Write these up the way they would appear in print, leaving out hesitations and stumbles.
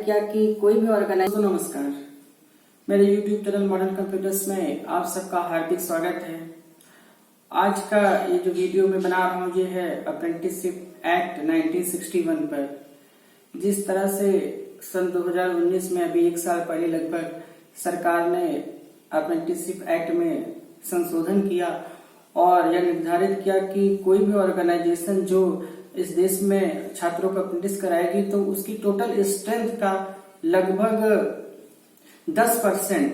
निर्धारित किया कि कोई भी ऑर्गेनाइज। नमस्कार, मेरे YouTube चैनल मॉडर्न कंप्यूटर्स में आप सबका हार्दिक स्वागत है। आज का ये जो वीडियो मैं बना रहा हूँ ये है अप्रेंटिसशिप एक्ट 1961 पर। जिस तरह से सन 2019 में अभी एक साल पहले लगभग सरकार ने अप्रेंटिसशिप एक्ट में संशोधन किया और यह निर्धारित किया कि कोई भी ऑर्गेनाइजेशन जो इस देश में छात्रों को अप्रेंटिस कराएगी तो उसकी टोटल स्ट्रेंथ का लगभग 10%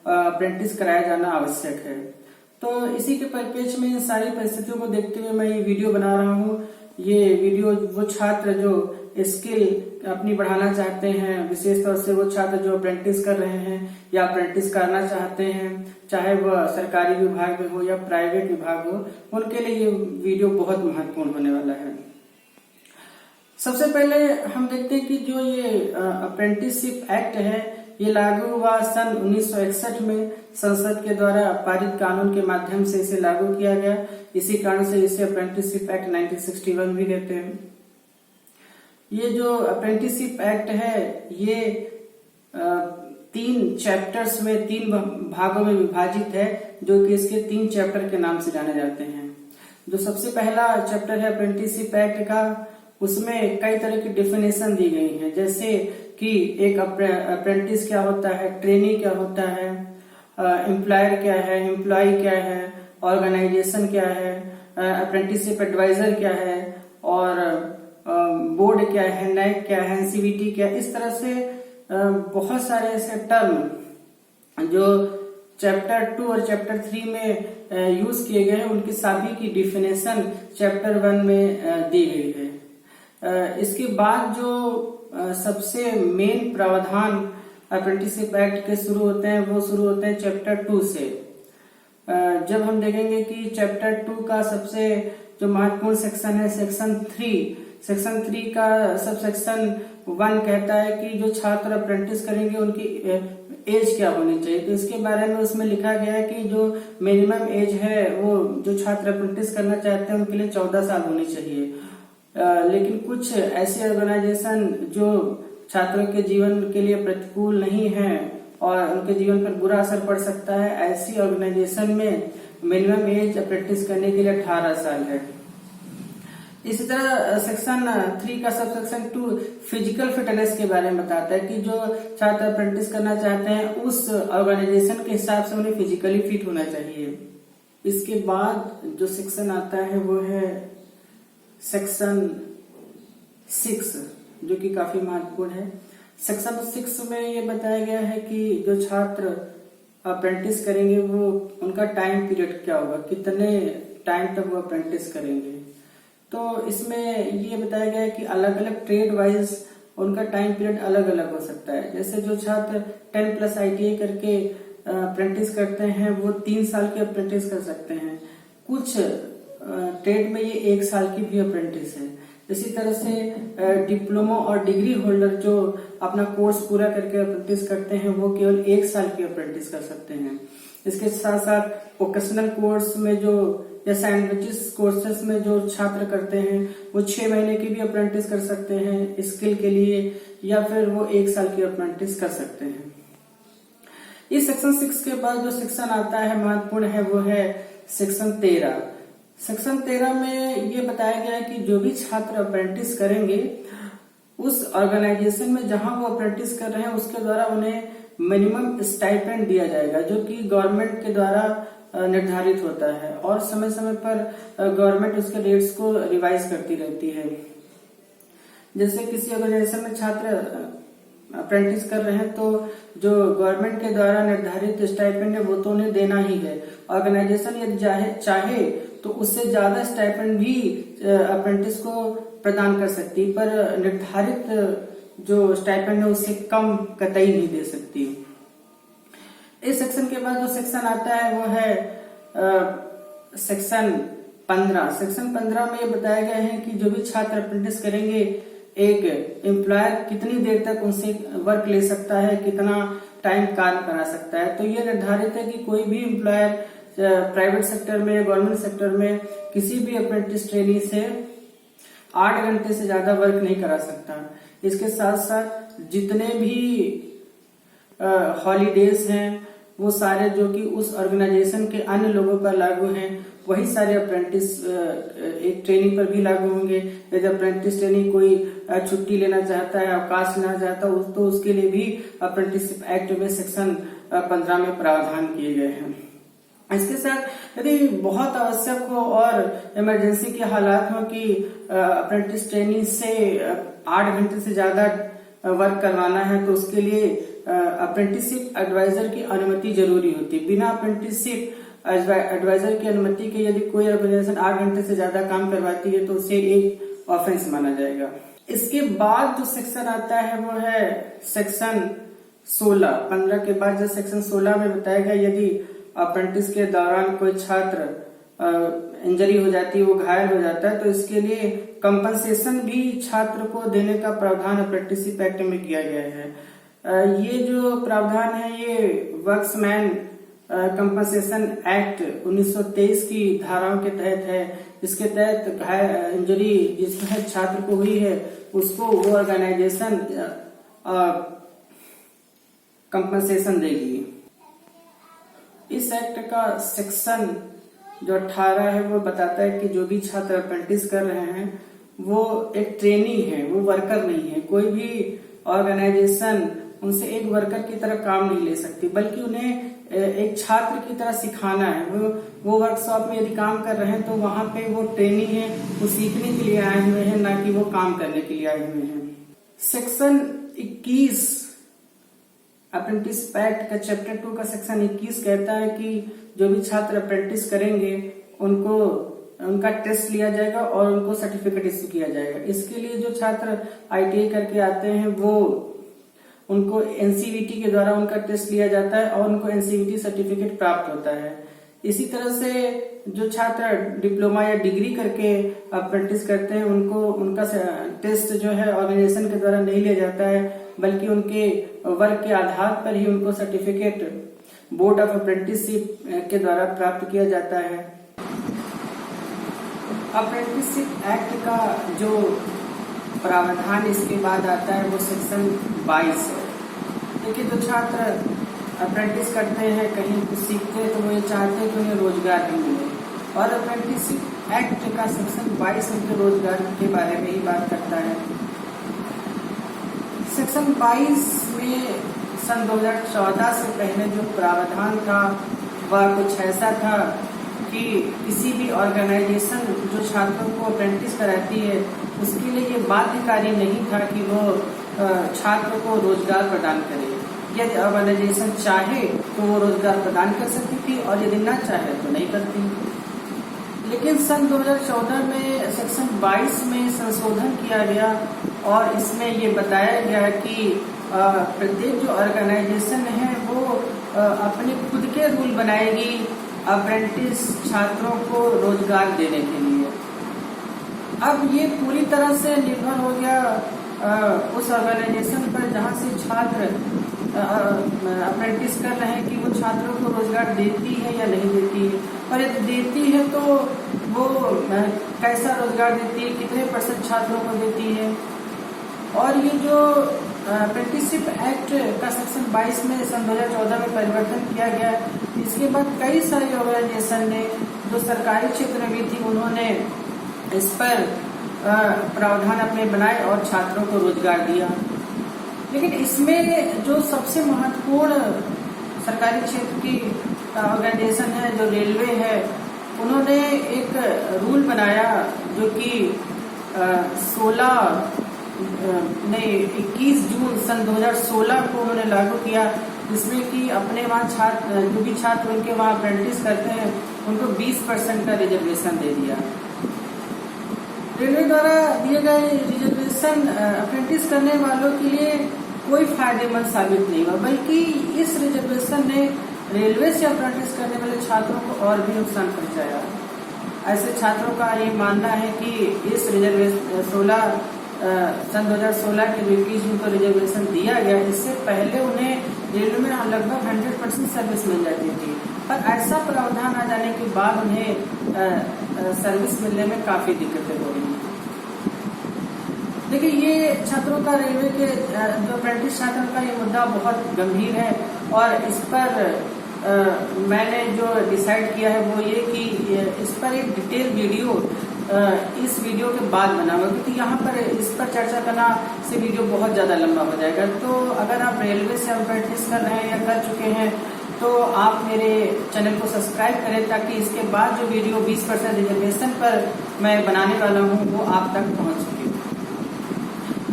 अप्रेंटिस कराया जाना आवश्यक है। तो इसी के परिप्रेक्ष्य में इन सारी परिस्थितियों को देखते हुए मैं ये वीडियो बना रहा हूँ। ये वीडियो वो छात्र जो स्किल अपनी बढ़ाना चाहते हैं, विशेष तौर से वो छात्र जो अप्रेंटिस कर रहे हैं या अप्रेंटिस करना चाहते हैं, चाहे वह सरकारी विभाग में हो या प्राइवेट विभाग हो, उनके लिए ये वीडियो बहुत महत्वपूर्ण होने वाला है। सबसे पहले हम देखते हैं कि जो ये अप्रेंटिसशिप एक्ट है ये लागू हुआ सन 1961 में। संसद के द्वारा पारित कानून के माध्यम से इसे लागू किया गया। इसी कारण से इसे अप्रेंटिसशिप एक्ट 1961 भी कहते हैं। ये जो अप्रेंटिसशिप एक्ट है ये 3 चैप्टर्स में 3 भागों में विभाजित है, जो कि इसके 3 चैप्टर के नाम से जाने जाते हैं। जो सबसे पहला चैप्टर है अप्रेंटिसशिप एक्ट का, उसमें कई तरह की डेफिनेशन दी गई है, जैसे कि एक अप्रेंटिस क्या होता है, ट्रेनी क्या होता है, एम्प्लॉयर क्या है, एम्प्लॉय क्या है, ऑर्गेनाइजेशन क्या है, अप्रेंटिसशिप एडवाइजर क्या है और बोर्ड क्या है, नैक क्या है, एनसीवीटी क्या है। इस तरह से बहुत सारे ऐसे टर्म जो चैप्टर 2 और चैप्टर 3 में यूज किए गए हैं, उनकी सभी की डिफिनेशन चैप्टर 1 में दी गई है। इसके बाद जो सबसे मेन प्रावधान अप्रेंटिसशिप एक्ट के शुरू होते हैं वो शुरू होते हैं चैप्टर 2 से। जब हम देखेंगे कि चैप्टर 2 का सबसे जो महत्वपूर्ण सेक्शन है सेक्शन 3 का सब सेक्शन 1 कहता है कि जो छात्र अप्रेंटिस करेंगे उनकी एज क्या होनी चाहिए। तो इसके बारे में उसमें लिखा गया है कि जो मिनिमम एज है वो जो छात्र अप्रेंटिस करना चाहते हैं उनके लिए 14 साल होनी चाहिए। लेकिन कुछ ऐसे ऑर्गेनाइजेशन जो छात्रों के जीवन के लिए प्रतिकूल नहीं है और उनके जीवन पर बुरा असर पड़ सकता है, ऐसी ऑर्गेनाइजेशन में मिनिमम एज अप्रेंटिस करने के लिए 18 साल है। इसी तरह सेक्शन 3 का सब सेक्शन 2 फिजिकल फिटनेस के बारे में बताता है कि जो छात्र अप्रेंटिस करना चाहते हैं उस ऑर्गेनाइजेशन के हिसाब से उन्हें फिजिकली फिट होना चाहिए। इसके बाद जो सेक्शन आता है वो है सेक्शन 6, जो कि काफी महत्वपूर्ण है। सेक्शन 6 में ये बताया गया है कि जो छात्र अप्रेंटिस करेंगे वो उनका टाइम पीरियड क्या होगा, कितने टाइम तक वो अप्रेंटिस करेंगे। तो इसमें ये बताया गया है कि अलग अलग ट्रेड वाइज उनका टाइम पीरियड अलग अलग हो सकता है। जैसे जो छात्र 10+ ITI करके अप्रेंटिस करते हैं वो 3 साल के अप्रेंटिस कर सकते हैं। कुछ ट्रेड में ये 1 साल की भी अप्रेंटिस है। इसी तरह से डिप्लोमा और डिग्री होल्डर जो अपना कोर्स पूरा करके अप्रेंटिस करते हैं वो केवल 1 साल की अप्रेंटिस कर सकते हैं। इसके साथ साथ वोकेशनल कोर्स में जो या सैंडविचेस कोर्सेस में जो छात्र करते हैं वो 6 महीने की भी अप्रेंटिस कर सकते हैं स्किल के लिए, या फिर वो 1 साल की अप्रेंटिस कर सकते हैं। इस सेक्शन 6 के बाद जो सेक्शन आता है महत्वपूर्ण है वो है सेक्शन 13। सेक्शन 13 में ये बताया गया है कि जो भी छात्र अप्रेंटिस करेंगे उस ऑर्गेनाइजेशन में जहां वो अप्रेंटिस कर रहे हैं उसके द्वारा उन्हें मिनिमम स्टाइपेंड दिया जाएगा, जो कि गवर्नमेंट के द्वारा निर्धारित होता है और समय समय पर गवर्नमेंट उसके रेट्स को रिवाइज करती रहती है। जैसे किसी ऑर्गेनाइजेशन में छात्र अप्रेंटिस कर रहे हैं तो जो गवर्नमेंट के द्वारा निर्धारित स्टाइपेंड है वो तो उन्हें देना ही है। ऑर्गेनाइजेशन यदि चाहे तो उससे ज्यादा स्टाइपेंड भी अप्रेंटिस को प्रदान कर सकती है, पर निर्धारित जो स्टाइपेंड है उससे कम कतई नहीं दे सकती। इस सेक्शन के बाद जो सेक्शन आता है वो है सेक्शन 15। सेक्शन 15 में ये बताया गया है कि जो भी छात्र अप्रेंटिस करेंगे एक एम्प्लॉयर कितनी देर तक उनसे वर्क ले सकता है, कितना टाइम काम करा सकता है। तो ये निर्धारित है कि कोई भी एम्प्लॉयर प्राइवेट सेक्टर में, गवर्नमेंट सेक्टर में किसी भी अप्रेंटिस ट्रेनी से 8 घंटे से ज्यादा वर्क नहीं करा सकता। इसके साथ साथ जितने भी हॉलीडेज हैं वो सारे जो कि उस ऑर्गेनाइजेशन के अन्य लोगों पर लागू हैं, वही सारे अप्रेंटिस एक ट्रेनिंग पर भी लागू होंगे। यदि अप्रेंटिस ट्रेनिंग कोई छुट्टी लेना चाहता है, अवकाश लेना चाहता है, तो उसके लिए भी अप्रेंटिसशिप एक्ट में सेक्शन 15 में प्रावधान किए गए हैं। इसके साथ यदि बहुत आवश्यक हो और इमरजेंसी के हालात हो कि अप्रेंटिस ट्रेनिंग से 8 घंटे से ज्यादा वर्क करवाना है, तो उसके लिए अप्रेंटिसशिप एडवाइजर की अनुमति जरूरी होती है। बिना अप्रेंटिसशिप एडवाइजर की अनुमति के यदि कोई ऑर्गेनाइजेशन 8 घंटे से ज्यादा काम करवाती है तो उसे एक ऑफेंस माना जाएगा। इसके बाद जो सेक्शन आता है वो है सेक्शन 16। 15 के बाद जो सेक्शन 16 में बताया गया, यदि अप्रेंटिस के दौरान कोई छात्र इंजरी हो जाती है, वो घायल हो जाता है, तो इसके लिए कंपनसेशन भी छात्र को देने का प्रावधान अप्रेंटिसशिप एक्ट में किया गया है। ये जो प्रावधान है ये वर्क्समैन कंपनसेशन एक्ट 1923 की धाराओं के तहत है। इसके तहत इंजरी जिसमें छात्र को हुई है उसको वो ऑर्गेनाइजेशन कंपनसेशन देगी। इस एक्ट का सेक्शन जो 18 है वो बताता है कि जो भी छात्र अप्रेंटिस कर रहे हैं वो एक ट्रेनी है, वो वर्कर नहीं है। कोई भी ऑर्गेनाइजेशन उनसे एक वर्कर की तरह काम नहीं ले सकती, बल्कि उन्हें एक छात्र की तरह सिखाना है। वो वर्कशॉप में यदि काम कर रहे हैं तो वहां पे वो ट्रेनी है, वो सीखने के लिए आए हुए हैं, ना कि वो काम करने के लिए आए हुए हैं। सेक्शन 21 अप्रेंटिस एक्ट का चैप्टर 2 का सेक्शन 21 कहता है कि जो भी छात्र अप्रेंटिस करेंगे उनका टेस्ट लिया जाएगा और उनको सर्टिफिकेट इश्यू किया जाएगा। इसके लिए जो छात्र ITI करके आते हैं वो उनको NCVT के द्वारा उनका टेस्ट लिया जाता है और उनको NCVT सर्टिफिकेट प्राप्त होता है। इसी तरह से जो छात्र डिप्लोमा या डिग्री करके अप्रेंटिस करते हैं उनका टेस्ट जो है ऑर्गेनाइजेशन के द्वारा नहीं लिया जाता है, बल्कि उनके वर्क के आधार पर ही उनको सर्टिफिकेट बोर्ड ऑफ अप्रेंटिसशिप के द्वारा प्राप्त किया जाता है। अप्रेंटिसशिप एक्ट का जो प्रावधान इसके बाद आता है वो सेक्शन 22 है। देखिए, जो छात्र अप्रेंटिस करते हैं, कहीं कुछ सीखते हैं, तो वो ये चाहते हैं कि उन्हें रोजगार भी मिले, और अप्रेंटिसशिप एक्ट का सेक्शन 22 उनके रोजगार के बारे में ही बात करता है। सेक्शन 22 में सन 2014 से पहले जो प्रावधान था वह कुछ ऐसा था कि किसी भी ऑर्गेनाइजेशन जो छात्रों को अप्रेंटिस कराती है उसके लिए ये बाध्यकारी नहीं था कि वो छात्र को रोजगार प्रदान करे। यदि ऑर्गेनाइजेशन चाहे तो वो रोजगार प्रदान कर सकती थी और यदि ना चाहे तो नहीं करती। लेकिन सन 2014 में सेक्शन 22 में संशोधन किया गया और इसमें ये बताया गया कि प्रत्येक जो ऑर्गेनाइजेशन है वो अपने खुद के रूल बनाएगी अप्रेंटिस छात्रों को रोजगार देने के लिए। अब ये पूरी तरह से निर्भर हो गया उस ऑर्गेनाइजेशन पर जहां से छात्र अप्रेंटिस कर रहे हैं कि वो छात्रों को रोजगार देती है या नहीं देती है, और यदि देती है तो वो कैसा रोजगार देती है, कितने % छात्रों को देती है। और ये जो अप्रेंटिसशिप एक्ट का सेक्शन 22 में सन 2014 में परिवर्तन किया गया, इसके बाद कई सारी ऑर्गेनाइजेशन ने जो सरकारी क्षेत्र में भी थी उन्होंने इस पर प्रावधान अपने बनाए और छात्रों को रोजगार दिया। लेकिन इसमें जो सबसे महत्वपूर्ण सरकारी क्षेत्र की ऑर्गेनाइजेशन है, जो रेलवे है, उन्होंने एक रूल बनाया जो कि 21 जून सन 2016 को उन्होंने लागू किया, जिसमें कि अपने वहाँ छात्र जो भी छात्र उनके वहाँ अप्रेंटिस करते हैं उनको 20% का रिजर्वेशन दे दिया। रेलवे द्वारा दिए गए रिजर्वेशन अप्रेंटिस करने वालों के लिए कोई फायदेमंद साबित नहीं हुआ, बल्कि इस रिजर्वेशन ने रेलवे से अप्रेंटिस करने वाले छात्रों को और भी नुकसान पहुंचाया। ऐसे छात्रों का ये मानना है कि इस रिजर्वेशन सन 2016 के 21 जून को रिजर्वेशन दिया गया, इससे पहले उन्हें रेलवे में लगभग 100% सर्विस मिल जाती थी, पर ऐसा प्रावधान आ जाने के बाद उन्हें सर्विस मिलने में काफी दिक्कतें हो रही हैं। देखिए, ये छात्रों का रेलवे के जो अप्रेंटिस छात्रों का ये मुद्दा बहुत गंभीर है और इस पर मैंने जो डिसाइड किया है वो ये कि इस पर एक डिटेल वीडियो इस वीडियो के बाद बनाऊंगा, क्योंकि यहाँ पर इस पर चर्चा करना से वीडियो बहुत ज्यादा लंबा हो जाएगा। तो अगर आप रेलवे से अप्रेंटिस कर रहे हैं या कर चुके हैं तो आप मेरे चैनल को सब्सक्राइब करें, ताकि इसके बाद जो वीडियो 20% रिजर्वेशन पर मैं बनाने वाला हूँ वो आप तक पहुँच सके।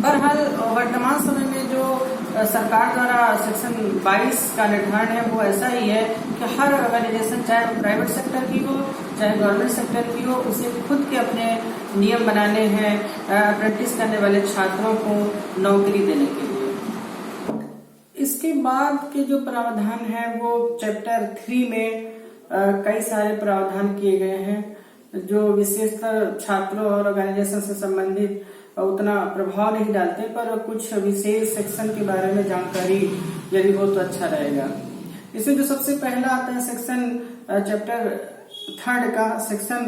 बहरहाल वर्तमान समय में जो सरकार द्वारा सेक्शन 22 का निर्धारण है वो ऐसा ही है कि हर ऑर्गेनाइजेशन, चाहे प्राइवेट सेक्टर की हो चाहे गवर्नमेंट सेक्टर की हो, उसे खुद के अपने नियम बनाने हैं अप्रेंटिस करने वाले छात्रों को नौकरी देने के लिए। इसके बाद के जो प्रावधान है वो चैप्टर 3 में कई सारे प्रावधान किए गए हैं जो विशेषकर छात्रों और ऑर्गेनाइजेशन से संबंधित उतना प्रभाव नहीं डालते, पर कुछ विशेष सेक्शन के बारे में जानकारी यदि हो तो अच्छा रहेगा। इसमें जो सबसे पहला आता है सेक्शन चैप्टर 3 का सेक्शन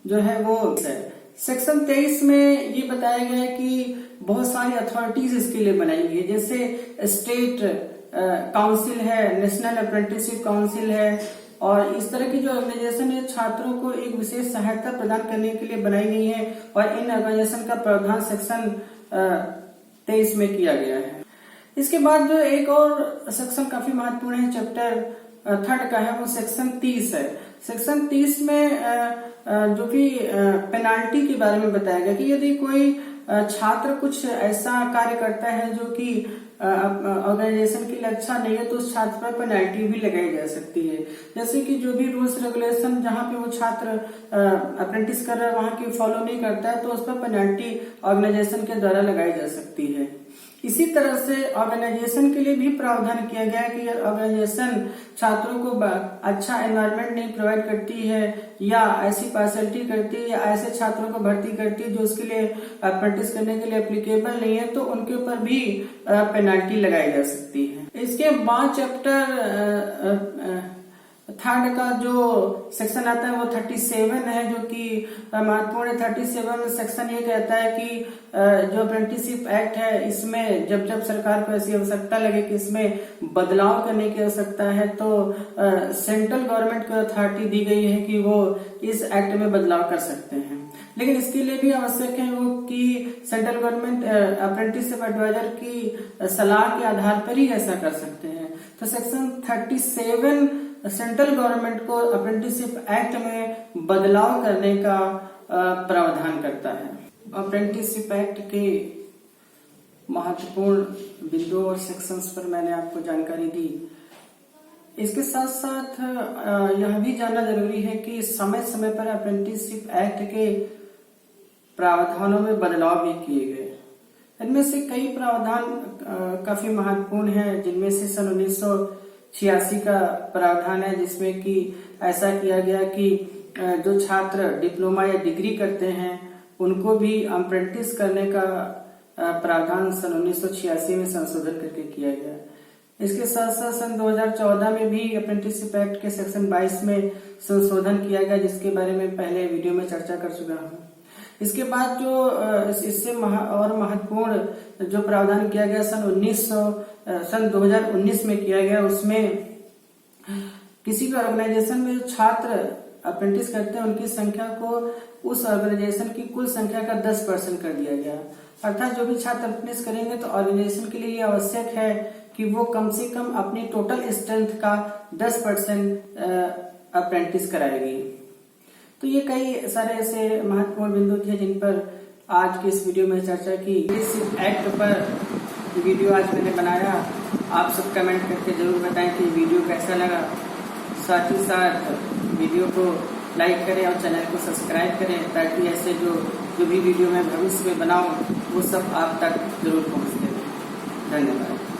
जो है वो है सेक्शन 23 में ये बताया गया है कि बहुत सारी अथॉरिटीज इसके लिए बनाई गई है, जैसे स्टेट काउंसिल है, नेशनल अप्रेंटिसशिप काउंसिल है, और इस तरह की जो ऑर्गेनाइजेशन है छात्रों को एक विशेष सहायता प्रदान करने के लिए बनाई गई है और इन ऑर्गेनाइजेशन का प्रावधान सेक्शन 23 में किया गया है। इसके बाद जो एक और सेक्शन काफी महत्वपूर्ण है चैप्टर 3 का है वो सेक्शन 30 है। सेक्शन 30 में जो कि पेनाल्टी के बारे में बताया गया कि यदि कोई छात्र कुछ ऐसा कार्य करता है जो कि ऑर्गेनाइजेशन के लिए अच्छा नहीं है तो उस छात्र पर पेनल्टी भी लगाई जा सकती है। जैसे कि जो भी रूल्स रेगुलेशन जहाँ पे वो छात्र अप्रेंटिस कर रहा है वहाँ की फॉलो नहीं करता है तो उस पर पेनल्टी ऑर्गेनाइजेशन के द्वारा लगाई जा सकती है। इसी तरह से ऑर्गेनाइजेशन के लिए भी प्रावधान किया गया है कि ऑर्गेनाइजेशन छात्रों को अच्छा एनवायरनमेंट नहीं प्रोवाइड करती है या ऐसी फैसिलिटी करती है या ऐसे छात्रों को भर्ती करती है जो उसके लिए अप्रेंटिस करने के लिए एप्लीकेबल नहीं है, तो उनके ऊपर भी पेनल्टी लगाई जा सकती है। इसके बाद चैप्टर 3 का जो सेक्शन आता है वो 37 है, जो कि महत्वपूर्ण 37 सेक्शन ये कहता है कि जो अप्रेंटिसशिप एक्ट है इसमें जब जब सरकार को ऐसी आवश्यकता लगे कि इसमें बदलाव करने की आवश्यकता है तो सेंट्रल गवर्नमेंट को अथॉरिटी दी गई है कि वो इस एक्ट में बदलाव कर सकते हैं। लेकिन इसके लिए भी आवश्यक है वो कि सेंट्रल गवर्नमेंट अप्रेंटिसशिप एडवाइजर की सलाह के आधार पर ही ऐसा कर सकते हैं। तो सेक्शन 37 सेंट्रल गवर्नमेंट को अप्रेंटिसशिप एक्ट में बदलाव करने का प्रावधान करता है। अप्रेंटिसशिप एक्ट के महत्वपूर्ण बिंदुओं और सेक्शंस पर मैंने आपको जानकारी दी। इसके साथ साथ यह भी जानना जरूरी है कि समय समय पर अप्रेंटिसशिप एक्ट के प्रावधानों में बदलाव भी किए गए। इनमें से कई प्रावधान काफी महत्वपूर्ण हैं, जिनमें से सन 1986 का प्रावधान है जिसमें कि ऐसा किया गया कि जो छात्र डिप्लोमा या डिग्री करते हैं उनको भी अप्रेंटिस करने का प्रावधान सन 1986 में संशोधन करके किया गया। इसके साथ साथ सन 2014 में भी अप्रेंटिसशिप एक्ट के सेक्शन 22 में संशोधन किया गया, जिसके बारे में पहले वीडियो में चर्चा कर चुका हूँ। इसके बाद जो इससे और महत्वपूर्ण जो प्रावधान किया गया सन 2019 में किया गया, उसमें किसी भी ऑर्गेनाइजेशन में जो छात्र अप्रेंटिस करते हैं उनकी संख्या को उस ऑर्गेनाइजेशन की कुल संख्या का 10% कर दिया गया। अर्थात जो भी छात्र अप्रेंटिस करेंगे तो ऑर्गेनाइजेशन के लिए ये आवश्यक है कि वो कम से कम अपनी टोटल स्ट्रेंथ का 10% अप्रेंटिस कराएगी। तो ये कई सारे ऐसे महत्वपूर्ण बिंदु थे जिन पर आज की इस वीडियो में चर्चा की। इस एक्ट पर वीडियो आज मैंने बनाया। आप सब कमेंट करके जरूर बताएं कि वीडियो कैसा लगा। साथ ही साथ वीडियो को लाइक करें और चैनल को सब्सक्राइब करें, ताकि ऐसे जो भी वीडियो मैं भविष्य में बनाऊं वो सब आप तक जरूर पहुंच सके। धन्यवाद।